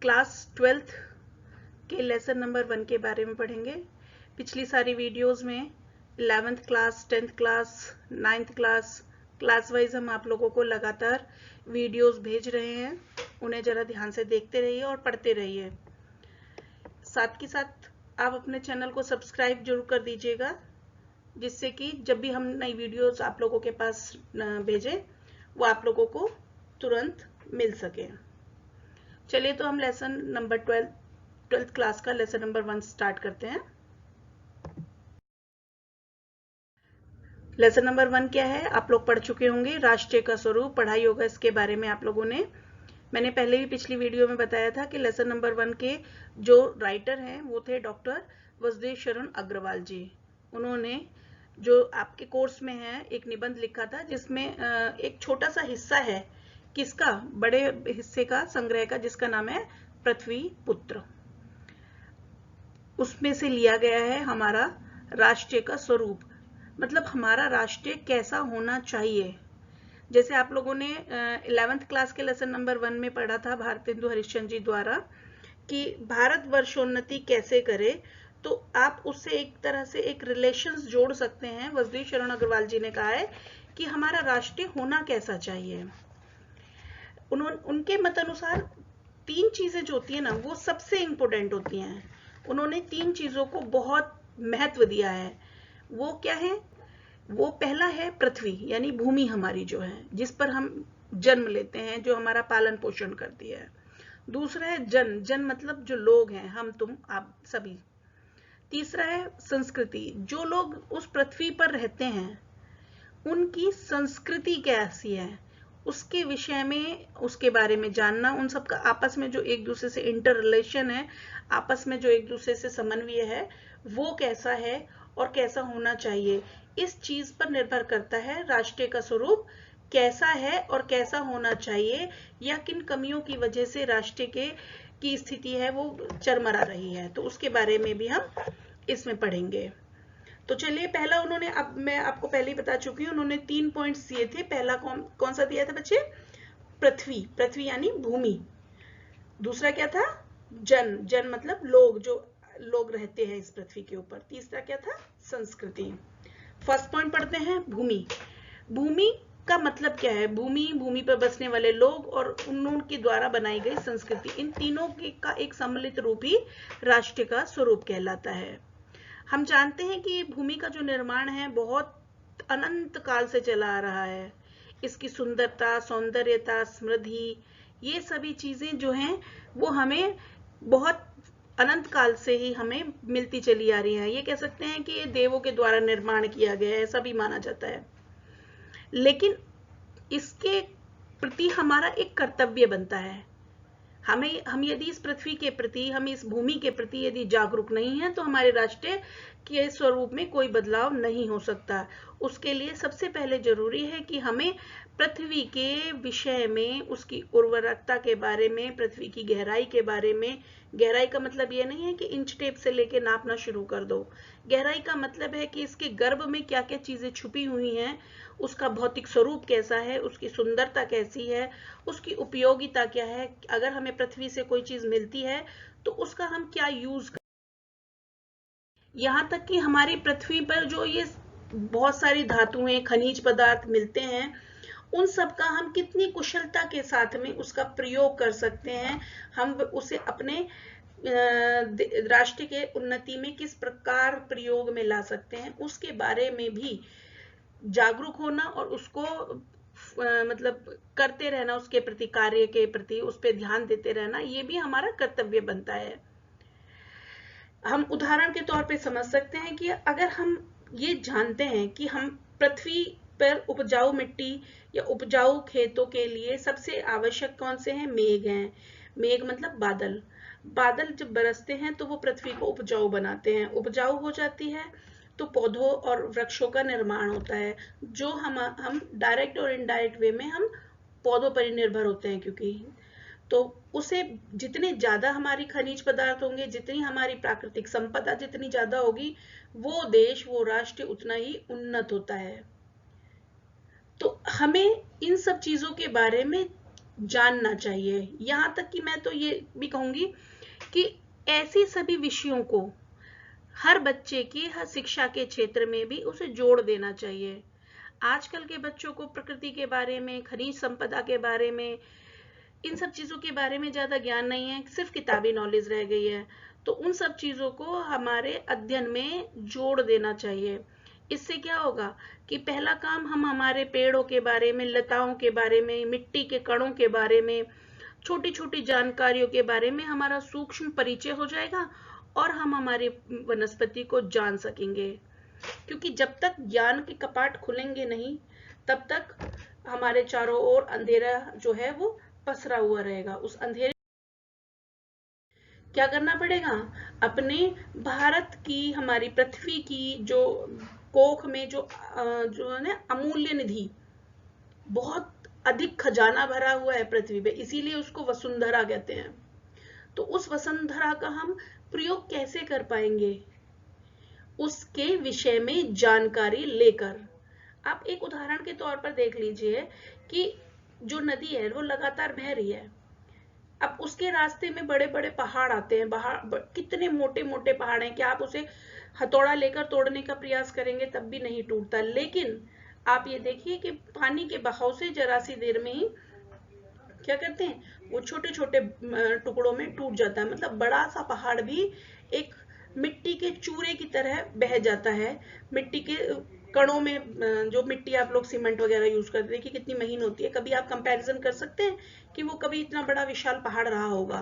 Class 12th के lesson number 1 के बारे में पढ़ेंगे। पिछली सारी वीडियोस में 11th class, 10th class, 9th class wise हम आप लोगों को लगातार वीडियोस भेज रहे हैं। उन्हें जरा ध्यान से देखते रहिए और पढ़ते रहिए। साथ के साथ आप अपने चैनल को सब्सक्राइब जरूर कर दीजिएगा, जिससे कि जब भी हम नई वीडियोस आप लोगों के पास भेजें वो आप लोगों को तुरंत मिल सके। चलिए तो हम लेसन नंबर 12th क्लास का लेसन नंबर 1 स्टार्ट करते हैं। लेसन नंबर 1 क्या है, आप लोग पढ़ चुके होंगे। राष्ट्र का स्वरूप पढ़ाई होगा इसके बारे में आप लोगों ने। मैंने पहले भी पिछली वीडियो में बताया था कि लेसन नंबर 1 के जो राइटर हैं वो थे डॉक्टर वसुदेव शरण अग्रवाल जी। उन्होंने जो आपके कोर्स में है एक निबंध लिखा था, जिसमें एक छोटा सा हिस्सा है किसका, बड़े हिस्से का संग्रह का, जिसका नाम है पृथ्वी पुत्र। उसमें से लिया गया है हमारा राष्ट्र का स्वरूप, मतलब हमारा राष्ट्र कैसा होना चाहिए। जैसे आप लोगों ने 11th क्लास के लेसन नंबर 1 में पढ़ा था भारतेंदु हरिश्चंद्र जी द्वारा कि भारत वर्षोन्नति कैसे करे, तो आप उससे एक तरह से एक रिलेशंस जोड़ सकते हैं। वसुदेव शरण अग्रवाल जी ने कहा है कि हमारा राष्ट्र होना कैसा चाहिए। उनके मत अनुसार 3 चीजें जो होती है ना वो सबसे इंपॉर्टेंट होती हैं। उन्होंने 3 चीजों को बहुत महत्व दिया है। वो क्या है? वो पहला है पृथ्वी, यानी भूमि हमारी जो है, जिस पर हम जन्म लेते हैं, जो हमारा पालन पोषण करती है। दूसरा है जन मतलब जो लोग हैं, हम तुम आप सभी। तीसरा है संस्कृति, जो लोग उस पृथ्वी पर रहते हैं उनकी संस्कृति कैसी है, उसके विषय में, उसके बारे में जानना। उन सबका आपस में जो एक दूसरे से इंटर रिलेशन है, आपस में जो एक दूसरे से समन्वय है, वो कैसा है और कैसा होना चाहिए, इस चीज पर निर्भर करता है राष्ट्र का स्वरूप कैसा है और कैसा होना चाहिए, या किन कमियों की वजह से राष्ट्र की स्थिति है वो चरमरा रही है। तो उसके बारे में भी हम इसमें पढ़ेंगे। तो चलिए पहला उन्होंने, अब मैं आपको पहले ही बता चुकी हूँ, उन्होंने 3 पॉइंट्स दिए थे। पहला कौन सा दिया था बच्चे? पृथ्वी यानी भूमि। दूसरा क्या था? जन मतलब लोग, जो लोग रहते हैं इस पृथ्वी के ऊपर। तीसरा क्या था? संस्कृति। फर्स्ट पॉइंट पढ़ते हैं, भूमि। भूमि का मतलब क्या है? भूमि पर बसने वाले लोग और उनके द्वारा बनाई गई संस्कृति, इन तीनों का एक सम्मिलित रूप ही राष्ट्र का स्वरूप कहलाता है। हम जानते हैं कि भूमि का जो निर्माण है बहुत अनंत काल से चला आ रहा है। इसकी सुंदरता, सौंदर्यता, समृद्धि, ये सभी चीजें जो हैं वो हमें बहुत अनंत काल से ही हमें मिलती चली आ रही है। ये कह सकते हैं कि ये देवों के द्वारा निर्माण किया गया है, ऐसा भी माना जाता है। लेकिन इसके प्रति हमारा एक कर्तव्य बनता है। हम यदि इस पृथ्वी के प्रति, हम इस भूमि के प्रति यदि जागरूक नहीं है, तो हमारे राष्ट्र के स्वरूप में कोई बदलाव नहीं हो सकता। उसके लिए सबसे पहले जरूरी है कि हमें पृथ्वी के विषय में, उसकी उर्वरकता के बारे में, पृथ्वी की गहराई के बारे में। गहराई का मतलब ये नहीं है कि इंच टेप से लेके नापना शुरू कर दो। गहराई का मतलब है कि इसके गर्भ में क्या क्या चीजें छुपी हुई हैं, उसका भौतिक स्वरूप कैसा है, उसकी सुंदरता कैसी है, उसकी उपयोगिता क्या है। अगर हमें पृथ्वी से कोई चीज मिलती है तो उसका हम क्या यूज कर, यहाँ तक कि हमारी पृथ्वी पर जो ये बहुत सारी धातुएं, खनिज पदार्थ मिलते हैं, उन सब का हम कितनी कुशलता के साथ में उसका प्रयोग कर सकते हैं, हम उसे अपने राष्ट्र के उन्नति में किस प्रकार प्रयोग में ला सकते हैं, उसके बारे में भी जागरूक होना और उसको मतलब करते रहना, उसके प्रति, कार्य के प्रति उस पर ध्यान देते रहना, ये भी हमारा कर्तव्य बनता है। हम उदाहरण के तौर पे समझ सकते हैं कि अगर हम ये जानते हैं कि हम पृथ्वी पर उपजाऊ मिट्टी या उपजाऊ खेतों के लिए सबसे आवश्यक कौन से हैं? मेघ हैं। मेघ मतलब बादल। बादल जब बरसते हैं तो वो पृथ्वी को उपजाऊ बनाते हैं। उपजाऊ हो जाती है तो पौधों और वृक्षों का निर्माण होता है, जो हम डायरेक्ट और इनडायरेक्ट वे में हम पौधों पर ही निर्भर होते हैं, क्योंकि तो उसे जितने ज्यादा हमारी खनिज पदार्थ होंगे, जितनी हमारी प्राकृतिक संपदा जितनी ज्यादा होगी, वो देश, वो राष्ट्र उतना ही उन्नत होता है। तो हमें इन सब चीजों के बारे में जानना चाहिए। यहाँ तक कि मैं तो ये भी कहूंगी कि ऐसी सभी विषयों को हर बच्चे की हर शिक्षा के क्षेत्र में भी उसे जोड़ देना चाहिए। आजकल के बच्चों को प्रकृति के बारे में, खनिज संपदा के बारे में, इन सब चीजों के बारे में ज्यादा ज्ञान नहीं है, सिर्फ किताबी नॉलेज रह गई है। तो उन सब चीजों को हमारे अध्ययन में जोड़ देना चाहिए। इससे क्या होगा कि पहला काम हम हमारे पेड़ों के बारे में, लताओं के बारे में, मिट्टी के कणों के बारे में, छोटी छोटी जानकारियों के बारे में हमारा सूक्ष्म परिचय हो जाएगा और हम हमारी वनस्पति को जान सकेंगे। क्योंकि जब तक ज्ञान के कपाट खुलेंगे नहीं, तब तक हमारे चारों ओर अंधेरा जो है वो पसरा हुआ रहेगा। उस अंधेरे क्या करना पड़ेगा, अपने भारत की, हमारी पृथ्वी की जो कोख में जो है ना अमूल्य निधि, बहुत अधिक खजाना भरा हुआ है पृथ्वी पे, इसीलिए उसको वसुंधरा कहते हैं। तो उस वसुंधरा का हम प्रयोग कैसे कर पाएंगे, उसके विषय में जानकारी लेकर। आप एक उदाहरण के तौर पर देख लीजिए कि जो नदी है वो लगातार बह रही है। अब उसके रास्ते में बड़े बड़े पहाड़ आते हैं, कितने मोटे मोटे पहाड़ हैं कि आप उसे हथौड़ा लेकर तोड़ने का प्रयास करेंगे तब भी नहीं टूटता। लेकिन आप ये देखिए कि पानी के बहाव से जरा सी देर में ही क्या करते हैं, वो छोटे छोटे टुकड़ों में टूट जाता है। मतलब बड़ा सा पहाड़ भी एक मिट्टी के चूरे की तरह बह जाता है। मिट्टी के कणों में, जो मिट्टी आप लोग सीमेंट वगैरह यूज करते हैं कि कितनी महीन होती है, कभी आप कंपैरिजन कर सकते हैं कि वो कभी इतना बड़ा विशाल पहाड़ रहा होगा।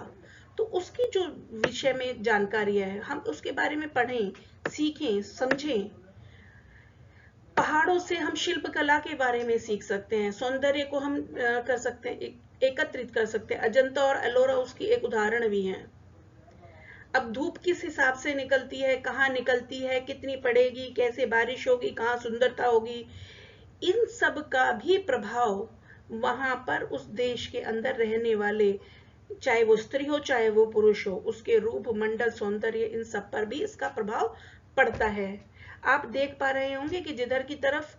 तो उसकी जो विषय में जानकारी है, हम उसके बारे में पढ़ें, सीखें, समझें। पहाड़ों से हम शिल्प कला के बारे में सीख सकते हैं, सौंदर्य को हम कर सकते हैं, एकत्रित कर सकते हैं। अजंता और एलोरा उसकी एक उदाहरण भी है। अब धूप किस हिसाब से निकलती है, कहाँ निकलती है, कितनी पड़ेगी, कैसे बारिश होगी, कहाँ सुंदरता होगी, इन सब का भी प्रभाव वहां पर उस देश के अंदर रहने वाले, चाहे वो स्त्री हो चाहे वो पुरुष हो, उसके रूप, मंडल, सौंदर्य, इन सब पर भी इसका प्रभाव पड़ता है। आप देख पा रहे होंगे कि जिधर की तरफ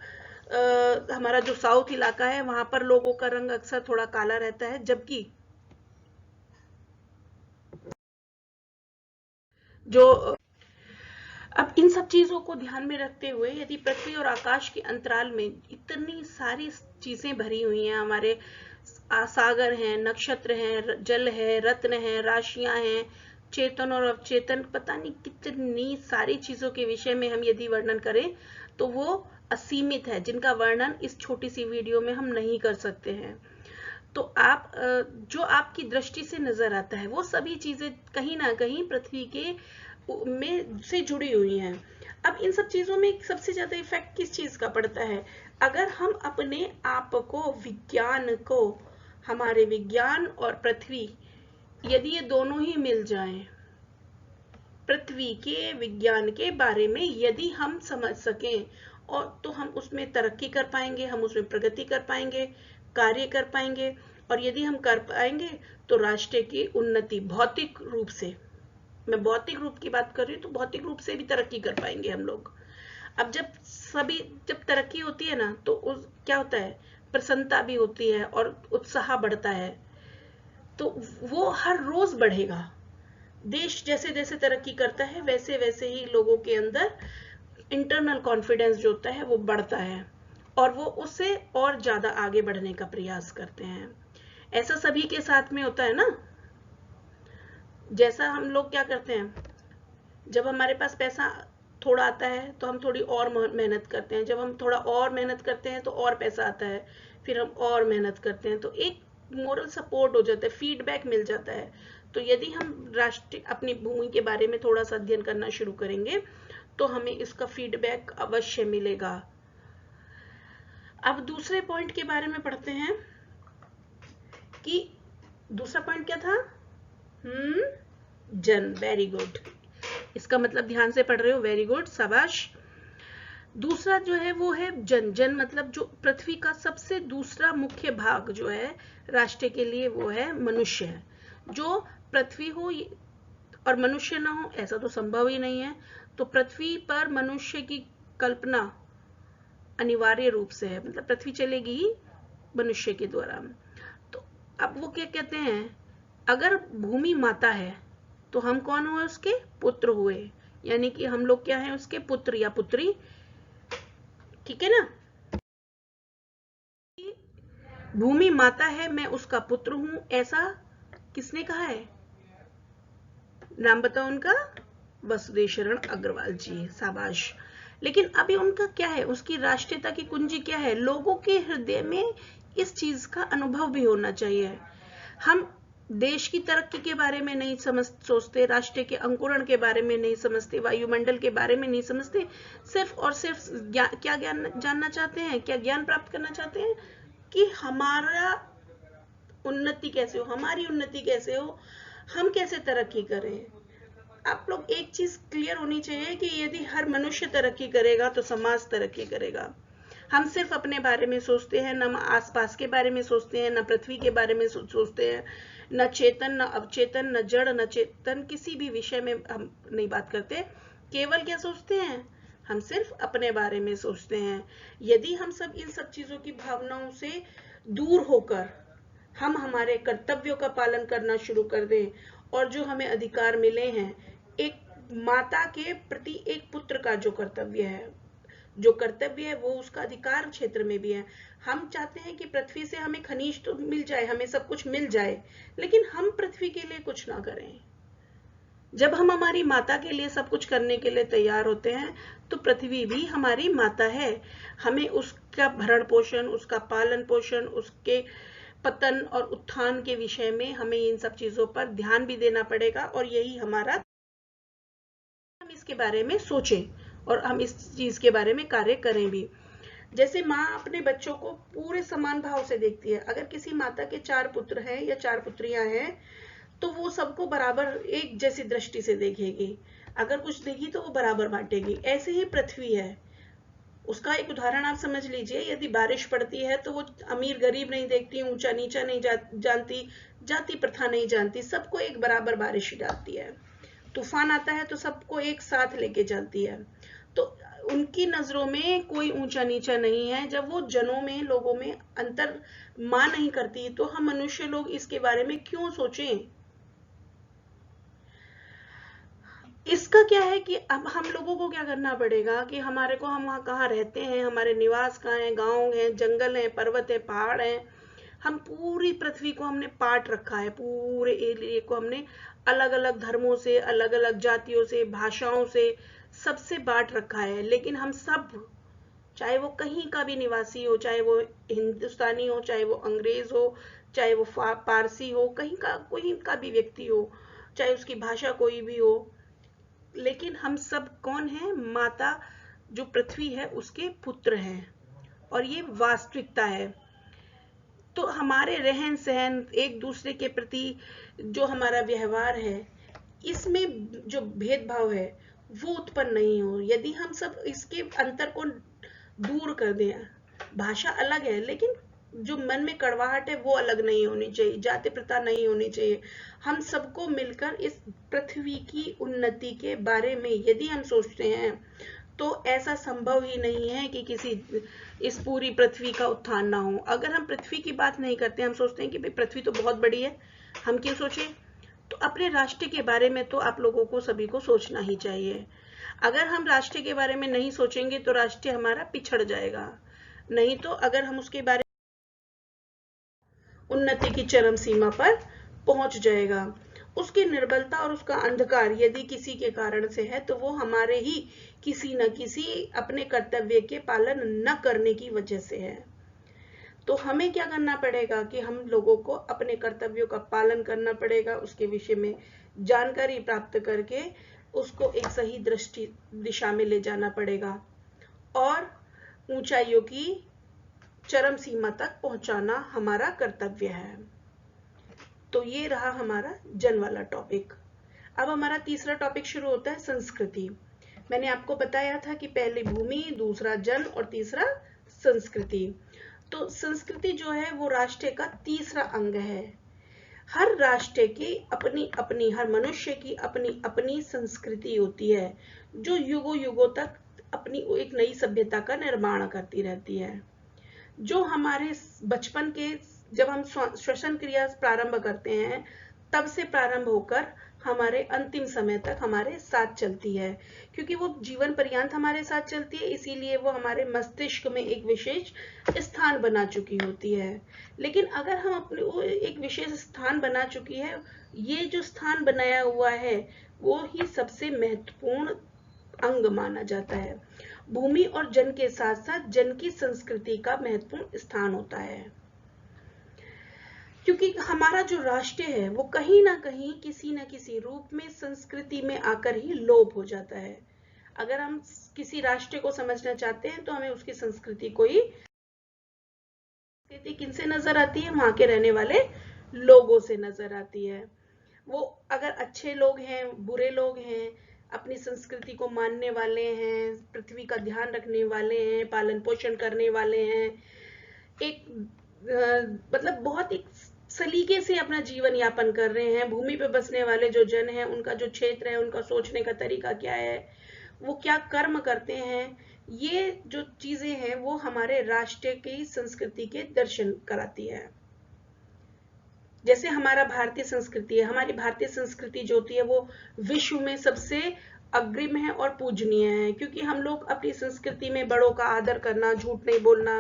हमारा जो साउथ इलाका है वहां पर लोगों का रंग अक्सर थोड़ा काला रहता है, जबकि जो अब इन सब चीजों को ध्यान में रखते हुए, यदि पृथ्वी और आकाश के अंतराल में इतनी सारी चीजें भरी हुई हैं, हमारे सागर हैं, नक्षत्र हैं, जल है, रत्न है, राशियां हैं, चेतन और अवचेतन, पता नहीं कितनी सारी चीजों के विषय में हम यदि वर्णन करें तो वो असीमित है, जिनका वर्णन इस छोटी सी वीडियो में हम नहीं कर सकते हैं। तो आप जो आपकी दृष्टि से नजर आता है वो सभी चीजें कहीं ना कहीं पृथ्वी के में से जुड़ी हुई हैं। अब इन सब चीजों में सबसे ज्यादा इफेक्ट किस चीज का पड़ता है, अगर हम अपने आप को, विज्ञान को, हमारे विज्ञान और पृथ्वी, यदि ये दोनों ही मिल जाएं, पृथ्वी के विज्ञान के बारे में यदि हम समझ सकें, और तो हम उसमें तरक्की कर पाएंगे, हम उसमें प्रगति कर पाएंगे, कार्य कर पाएंगे। और यदि हम कर पाएंगे तो राष्ट्र की उन्नति, भौतिक रूप से, मैं भौतिक रूप की बात कर रही हूँ, तो भौतिक रूप से भी तरक्की कर पाएंगे हम लोग। अब जब तरक्की होती है ना, तो क्या होता है, प्रसन्नता भी होती है और उत्साह बढ़ता है। तो वो हर रोज बढ़ेगा। देश जैसे जैसे तरक्की करता है वैसे वैसे ही लोगों के अंदर इंटरनल कॉन्फिडेंस जो होता है वो बढ़ता है और वो उससे और ज्यादा आगे बढ़ने का प्रयास करते हैं। ऐसा सभी के साथ में होता है ना। जैसा हम लोग क्या करते हैं, जब हमारे पास पैसा थोड़ा आता है तो हम थोड़ी और मेहनत करते हैं, जब हम थोड़ा और मेहनत करते हैं तो और पैसा आता है, फिर हम और मेहनत करते हैं, तो एक मोरल सपोर्ट हो जाता है, फीडबैक मिल जाता है। तो यदि हम राष्ट्र अपनी भूमि के बारे में थोड़ा सा अध्ययन करना शुरू करेंगे तो हमें इसका फीडबैक अवश्य मिलेगा। अब दूसरे पॉइंट के बारे में पढ़ते हैं कि दूसरा पॉइंट क्या था, जन, वेरी गुड, इसका मतलब ध्यान से पढ़ रहे हो, वेरी गुड, शाबाश। दूसरा जो है वो है जन। जन मतलब जो पृथ्वी का सबसे दूसरा मुख्य भाग जो है राष्ट्र के लिए, वो है मनुष्य है। जो पृथ्वी हो और मनुष्य ना हो ऐसा तो संभव ही नहीं है। तो पृथ्वी पर मनुष्य की कल्पना अनिवार्य रूप से है, मतलब पृथ्वी चलेगी ही मनुष्य के द्वारा। तो अब वो क्या कहते हैं, अगर भूमि माता है तो हम कौन हुए, उसके पुत्र हुए, यानी कि हम लोग क्या हैं, उसके पुत्र या पुत्री, ठीक है ना। भूमि माता है, मैं उसका पुत्र हूं, ऐसा किसने कहा है, नाम बताओ उनका, वसुदेव शरण अग्रवाल जी, शाबाश। लेकिन अभी उनका क्या है, उसकी राष्ट्रीयता की कुंजी क्या है, लोगों के हृदय में इस चीज का अनुभव भी होना चाहिए। हम देश की तरक्की के बारे में नहीं सोचते, राष्ट्र के अंकुरण के बारे में नहीं समझते, वायुमंडल के बारे में नहीं समझते, सिर्फ और सिर्फ क्या ज्ञान जानना चाहते हैं, क्या ज्ञान प्राप्त करना चाहते हैं कि हमारा उन्नति कैसे हो, हमारी उन्नति कैसे हो, हम कैसे तरक्की करें। आप लोग एक चीज क्लियर होनी चाहिए कि यदि हर मनुष्य तरक्की करेगा तो समाज तरक्की करेगा। हम सिर्फ अपने बारे में सोचते हैं, न आसपास के बारे में सोचते हैं, न पृथ्वी के बारे में सोचते हैं, न चेतन न अवचेतन न जड़ न चेतन, किसी भी विषय में हम नहीं बात करते। केवल क्या सोचते हैं, हम सिर्फ अपने बारे में सोचते हैं। यदि हम सब इन सब चीजों की भावनाओं से दूर होकर हम हमारे कर्तव्यों का पालन करना शुरू कर दें, और जो हमें अधिकार मिले हैं, एक माता के प्रति एक पुत्र का जो कर्तव्य है वो उसका अधिकार क्षेत्र में भी है। हम चाहते हैं कि पृथ्वी से हमें खनिज तो मिल जाए, हमें सब कुछ मिल जाए, लेकिन हम पृथ्वी के लिए कुछ ना करें। जब हम हमारी माता के लिए सब कुछ करने के लिए तैयार होते हैं तो पृथ्वी भी हमारी माता है। हमें उसका भरण पोषण, उसका पालन पोषण, उसके पतन और उत्थान के विषय में हमें इन सब चीजों पर ध्यान भी देना पड़ेगा, और यही हमारा, हम इसके बारे में सोचें और हम इस चीज के बारे में कार्य करें भी। जैसे माँ अपने बच्चों को पूरे समान भाव से देखती है। अगर किसी माता के 4 पुत्र हैं या 4 पुत्रियां हैं तो वो सबको बराबर एक जैसी दृष्टि से देखेगी, अगर कुछ देगी तो वो बराबर बांटेगी। ऐसे ही पृथ्वी है, उसका एक उदाहरण आप समझ लीजिए। यदि बारिश पड़ती है तो वो अमीर गरीब नहीं देखती, ऊंचा नीचा नहीं जानती, जाति प्रथा नहीं जानती, सबको एक बराबर बारिश डालती है। तूफान आता है तो सबको एक साथ लेके चलती है। तो उनकी नजरों में कोई ऊंचा नीचा नहीं है। जब वो जनों में, लोगों में अंतर मां नहीं करती तो हम मनुष्य लोग इसके बारे में क्यों सोचें। इसका क्या है कि अब हम लोगों को क्या करना पड़ेगा कि हमारे को, हम वहाँ कहाँ रहते हैं, हमारे निवास कहाँ है, गांव है, जंगल है, पर्वत है, पहाड़ है, हम पूरी पृथ्वी को हमने पाट रखा है, पूरे एरिया को हमने अलग अलग धर्मों से, अलग अलग जातियों से, भाषाओं से, सबसे बांट रखा है। लेकिन हम सब, चाहे वो कहीं का भी निवासी हो, चाहे वो हिंदुस्तानी हो, चाहे वो अंग्रेज हो, चाहे वो पारसी हो, कहीं का कोई का भी व्यक्ति हो, चाहे उसकी भाषा कोई भी हो, लेकिन हम सब कौन है, माता जो पृथ्वी है उसके पुत्र हैं, और ये वास्तविकता है। तो हमारे रहन सहन, एक दूसरे के प्रति जो हमारा व्यवहार है, इसमें जो भेदभाव है वो उत्पन्न नहीं हो। यदि हम सब इसके अंतर को दूर कर दें, भाषा अलग है लेकिन जो मन में कड़वाहट है वो अलग नहीं होनी चाहिए, जाति प्रथा नहीं होनी चाहिए। हम सबको मिलकर इस पृथ्वी की उन्नति के बारे में यदि हम सोचते हैं तो ऐसा संभव ही नहीं है कि किसी इस पूरी पृथ्वी का उत्थान ना हो। अगर हम पृथ्वी की बात नहीं करते, हम सोचते हैं कि भाई पृथ्वी तो बहुत बड़ी है, हम क्यों सोचें, तो अपने राष्ट्र के बारे में तो आप लोगों को सभी को सोचना ही चाहिए। अगर हम राष्ट्र के बारे में नहीं सोचेंगे तो राष्ट्र हमारा पिछड़ जाएगा, नहीं तो अगर हम उसके बारे उन्नति की चरम सीमा पर पहुंच जाएगा। उसकी निर्बलता और उसका अंधकार यदि किसी के कारण से है तो वो हमारे ही किसी न किसी अपने कर्तव्य के पालन न करने की वजह से है। तो हमें क्या करना पड़ेगा कि हम लोगों को अपने कर्तव्यों का पालन करना पड़ेगा, उसके विषय में जानकारी प्राप्त करके उसको एक सही दृष्टि दिशा में ले जाना पड़ेगा, और ऊंचाइयों की चरम सीमा तक पहुंचाना हमारा कर्तव्य है। तो ये रहा हमारा जन वाला टॉपिक। अब हमारा तीसरा टॉपिक शुरू होता है संस्कृति। मैंने आपको बताया था कि पहले भूमि, दूसरा जन और तीसरा संस्कृति। तो संस्कृति जो है वो राष्ट्र का तीसरा अंग है। हर राष्ट्र की अपनी अपनी, हर मनुष्य की अपनी अपनी संस्कृति होती है जो युगों युगों तक अपनी एक नई सभ्यता का निर्माण करती रहती है। जो हमारे बचपन के जब हम श्वसन क्रिया प्रारंभ करते हैं तब से प्रारंभ होकर हमारे अंतिम समय तक हमारे साथ चलती है, क्योंकि वो जीवन पर्यंत हमारे साथ चलती है, इसीलिए वो हमारे मस्तिष्क में एक विशेष स्थान बना चुकी होती है। लेकिन अगर हम अपने वो एक विशेष स्थान बना चुकी है, ये जो स्थान बनाया हुआ है वो ही सबसे महत्वपूर्ण अंग माना जाता है। भूमि और जन के साथ साथ जन की संस्कृति का महत्वपूर्ण स्थान होता है, क्योंकि हमारा जो राष्ट्र है वो कहीं ना कहीं किसी न किसी रूप में संस्कृति में आकर ही लोप हो जाता है। अगर हम किसी राष्ट्र को समझना चाहते हैं तो हमें उसकी संस्कृति को ही, संस्कृति किनसे नजर आती है? वहां के रहने वाले लोगों से नजर आती है। वो अगर अच्छे लोग हैं, बुरे लोग हैं, अपनी संस्कृति को मानने वाले हैं, पृथ्वी का ध्यान रखने वाले हैं, पालन पोषण करने वाले हैं, एक मतलब बहुत एक सलीके से अपना जीवन यापन कर रहे हैं, भूमि पे बसने वाले जो जन हैं उनका जो क्षेत्र है, उनका सोचने का तरीका क्या है, वो क्या कर्म करते हैं, ये जो चीजें हैं वो हमारे राष्ट्र की संस्कृति के दर्शन कराती है। जैसे हमारा भारतीय संस्कृति है, हमारी भारतीय संस्कृति जो होती है वो विश्व में सबसे अग्रिम है और पूजनीय है, क्योंकि हम लोग अपनी संस्कृति में बड़ों का आदर करना, झूठ नहीं बोलना,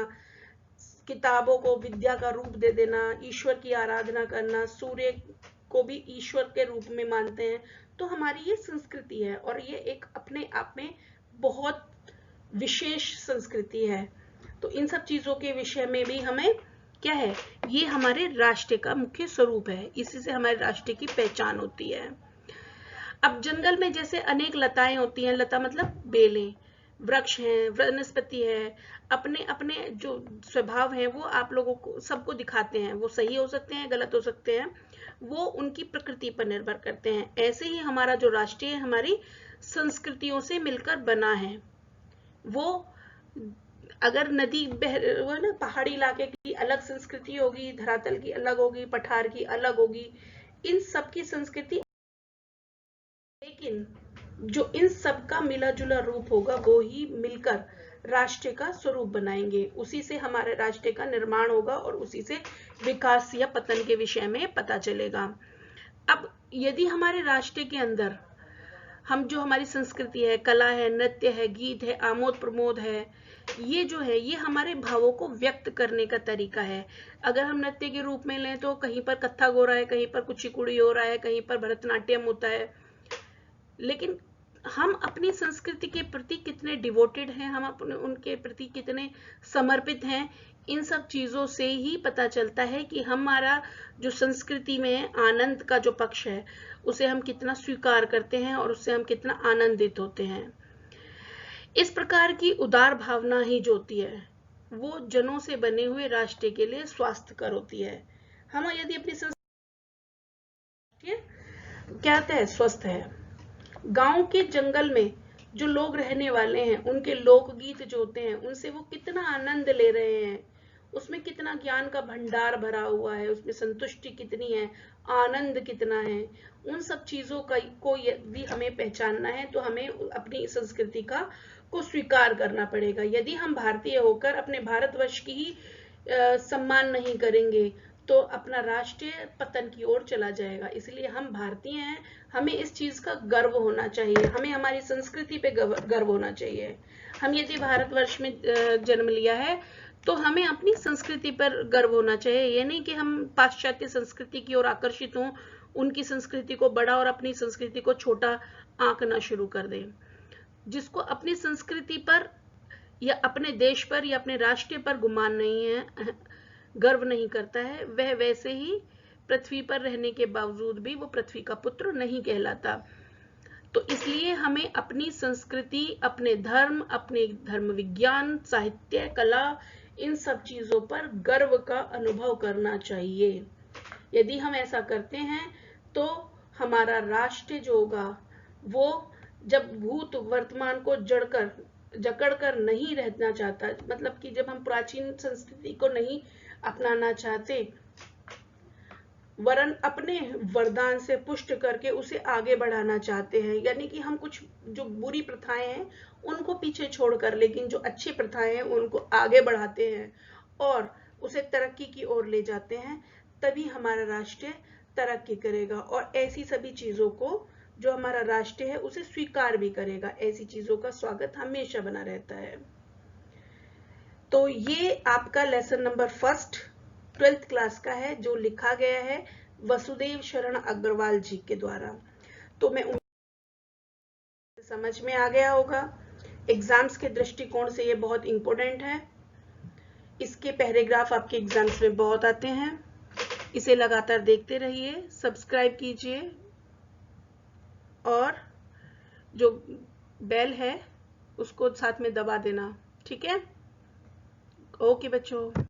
किताबों को विद्या का रूप दे देना, ईश्वर की आराधना करना, सूर्य को भी ईश्वर के रूप में मानते हैं, तो हमारी ये संस्कृति है और ये एक अपने आप में बहुत विशेष संस्कृति है। तो इन सब चीजों के विषय में भी हमें क्या है, ये हमारे राष्ट्र का मुख्य स्वरूप है, इसी से हमारे राष्ट्र की पहचान होती है। अब जंगल में जैसे अनेक लताएं होती हैं, लता मतलब बेलें, वृक्ष हैं, वनस्पति है, अपने अपने जो स्वभाव है वो आप लोगों को सबको दिखाते हैं, वो सही हो सकते हैं, गलत हो सकते हैं, वो उनकी प्रकृति पर निर्भर करते हैं। ऐसे ही हमारा जो राष्ट्र है हमारी संस्कृतियों से मिलकर बना है। वो अगर नदी बह वो है ना, पहाड़ी इलाके की अलग संस्कृति होगी, धरातल की अलग होगी, पठार की अलग होगी, इन सब की संस्कृति, लेकिन जो इन सब का मिला जुला रूप होगा वो ही मिलकर राष्ट्र का स्वरूप बनाएंगे, उसी से हमारे राष्ट्र का निर्माण होगा और उसी से विकास या पतन के विषय में पता चलेगा। अब यदि हमारे राष्ट्र के अंदर हम जो हमारी संस्कृति है, कला है, नृत्य है, गीत है, आमोद प्रमोद है, ये जो है ये हमारे भावों को व्यक्त करने का तरीका है। अगर हम नृत्य के रूप में लें तो कहीं पर कथक हो रहा है, कहीं पर कुचिपुड़ी हो रहा है, कहीं पर भरतनाट्यम होता है, लेकिन हम अपनी संस्कृति के प्रति कितने डिवोटेड हैं, हम अपने उनके प्रति कितने समर्पित हैं, इन सब चीजों से ही पता चलता है कि हमारा जो संस्कृति में आनंद का जो पक्ष है उसे हम कितना स्वीकार करते हैं और उससे हम कितना आनंदित होते हैं। इस प्रकार की उदार भावना ही जो होती है वो जनों से बने हुए राष्ट्र के लिए स्वास्थ्यकर होती है। हम यदि अपनी संस्कृति क्या होता है, स्वस्थ है। गांव के जंगल में जो लोग रहने वाले हैं उनके लोकगीत जो होते हैं उनसे वो कितना आनंद ले रहे हैं, उसमें कितना ज्ञान का भंडार भरा हुआ है, उसमें संतुष्टि कितनी है, आनंद कितना है, उन सब चीजों को यदि हमें पहचानना है तो हमें अपनी संस्कृति को स्वीकार करना पड़ेगा। यदि हम भारतीय होकर अपने भारतवर्ष की ही सम्मान नहीं करेंगे तो अपना राष्ट्र पतन की ओर चला जाएगा। इसलिए हम भारतीय हैं, हमें इस चीज का गर्व होना चाहिए, हमें हमारी संस्कृति पे गर्व होना चाहिए। हम यदि भारतवर्ष में जन्म लिया है तो हमें अपनी संस्कृति पर गर्व होना चाहिए। ये नहीं कि हम पाश्चात्य संस्कृति की ओर आकर्षित हों, उनकी संस्कृति को बड़ा और अपनी संस्कृति को छोटा आंकना शुरू कर दें। जिसको अपनी संस्कृति पर या अपने देश पर या अपने राष्ट्र पर गुमान नहीं है, गर्व नहीं करता है, वह वैसे ही पृथ्वी पर रहने के बावजूद भी वो पृथ्वी का पुत्र नहीं कहलाता। तो इसलिए हमें अपनी संस्कृति, अपने धर्म विज्ञान, साहित्य, कला, इन सब चीजों पर गर्व का अनुभव करना चाहिए। यदि हम ऐसा करते हैं तो हमारा राष्ट्र जो होगा वो जब भूत वर्तमान को जकड़ कर नहीं रहना चाहता, मतलब कि जब हम प्राचीन संस्कृति को नहीं अपनाना चाहते वरन अपने वरदान से पुष्ट करके उसे आगे बढ़ाना चाहते हैं, यानी कि हम कुछ जो बुरी प्रथाएं हैं उनको पीछे छोड़कर लेकिन जो अच्छी प्रथाएं हैं उनको आगे बढ़ाते हैं और उसे तरक्की की ओर ले जाते हैं, तभी हमारा राष्ट्र तरक्की करेगा और ऐसी सभी चीजों को जो हमारा राष्ट्र है उसे स्वीकार भी करेगा। ऐसी चीजों का स्वागत हमेशा बना रहता है। तो ये आपका lesson number first 12th class का है, जो लिखा गया है वसुदेव शरण अग्रवाल जी के द्वारा। तो मैं समझ में आ गया होगा। एग्जाम्स के दृष्टिकोण से ये बहुत इंपॉर्टेंट है। इसके पैराग्राफ आपके एग्जाम्स में बहुत आते हैं। इसे लगातार देखते रहिए, सब्सक्राइब कीजिए और जो बेल है उसको साथ में दबा देना। ठीक है, ओके बच्चों।